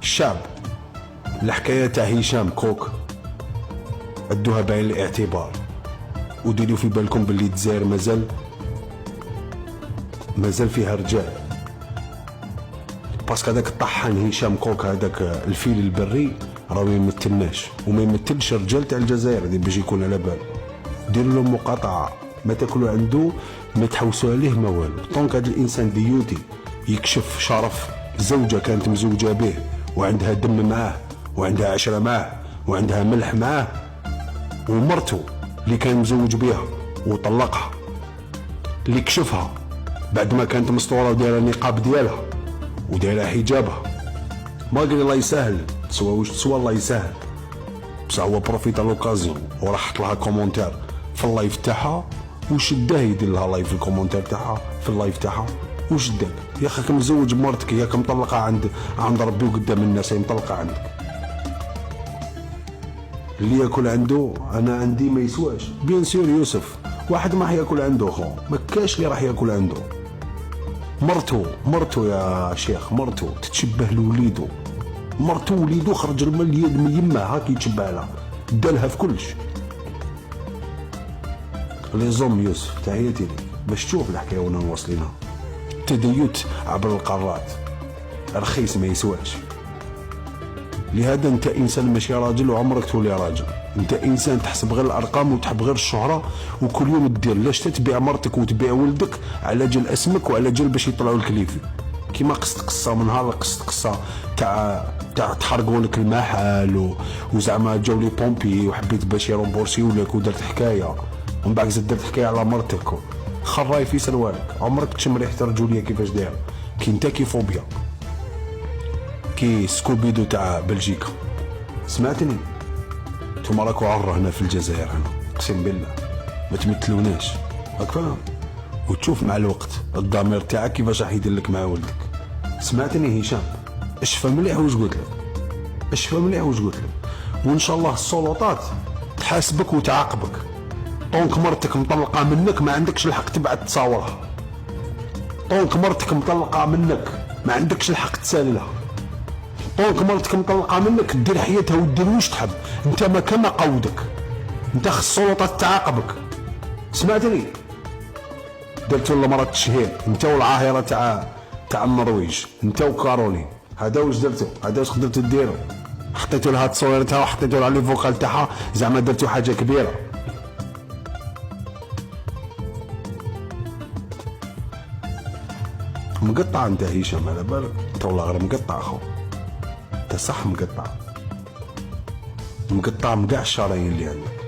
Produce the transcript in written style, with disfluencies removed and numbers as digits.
الشعب الحكايه تاع هشام كوك ادوها بعين الاعتبار، وديروا في بالكم باللي الجزائر مازال فيها رجال. باسكو هذاك الطحان هشام كوك هذاك الفيل البري راه ما يمثلناش وما يمثلش الرجال تاع الجزائر باش يكون على بال. ديروا له مقاطعه، ما تاكلوا عنده، ما تحوسوا عليه ما والو. طونك هذا الانسان ديوتي يكشف شرف زوجه كانت مزوجه به وعندها دم معاه وعندها عشره معاه وعندها ملح معاه، ومرته اللي كان مزوج بها وطلقها اللي كشفها بعد ما كانت مستوره ودايره النقاب ديالها ودايره حجابها. ما قال الله يسهل، سوا واش تسوى الله يسهل، بصح هو بروفيتا لوكازيون وراح حط لها كومونتير في اللايف تاعها وشداه يدير لها لايف في الكومونتير تاعها في اللايف تاعها وشداك. يا اخي مزوج بمرتك ياك مطلقه عند ربي وقدام الناس، هي مطلقه عندك. اللي ياكل عنده انا عندي ما يسواش. بيان سور يوسف واحد ما راح ياكل عنده خو، ما كاش اللي راح ياكل عنده. مرتو يا شيخ، مرتو تتشبه لوليدو، مرتو وليدو خرج المليان من يمه هاك يتشبه لها، دالها في كلش. لي زوم يوسف تحياتي لك باش تشوف الحكايه وانا واصلينها. تديت عبر القارات رخيص ما يسواش. لهذا انت انسان ماشي راجل وعمرك تولي راجل، انت انسان تحسب غير الارقام وتحب غير الشهره وكل يوم تدير لاش تتبيع مرتك وتبيع ولدك على جال اسمك وعلى جال باش يطلعوا الكليفي. كيما قصت قصه من نهار قصت قصه تاع تحرقوا لك المحل وزعما جاو لي بومبي وحبيت باش يرومبورسيو لك ودرت حكايه ومن بعد زدت حكايه على مرتك خراي في سروالك. عمرك تشم ريحه الرجوليه كيفاش دايره؟ كي انت كي فوبيا كي سكوبيدو تاع بلجيكا. سمعتني؟ نتوما راكو عره هنا في الجزائر، هنا اقسم بالله ما تمثلوناش، راك فاهم؟ وتشوف مع الوقت الضمير تاعك كيفاش راح يدير لك مع ولدك. سمعتني هشام؟ اشفى مليح واش قلت لك، اشفى مليح واش قلت لك، وان شاء الله السلطات تحاسبك وتعاقبك. طونك مرتك مطلقه منك ما عندكش الحق تبعت تصاورها. طونك مرتك مطلقه منك ما عندكش الحق تسالها. طونك مرتك مطلقه منك دير حياتها ودير واش تحب، انت ما كان قودك، انت خص السلطات تعاقبك. سمعتني؟ درتو لمرات الشهير انت والعاهره تاع النرويج، انت وكارولين، هذا واش درتو؟ هذا واش قدرتو ديرو؟ حطيتو لها تصويرتها وحطيتو لها لي فوكال تاعها، زعما درتو حاجه كبيره. مقطع انت هشام على بالك، انت والله غير مقطع اخو، انت صح مقطع مقطع مقاع الشرايين اللي عندك.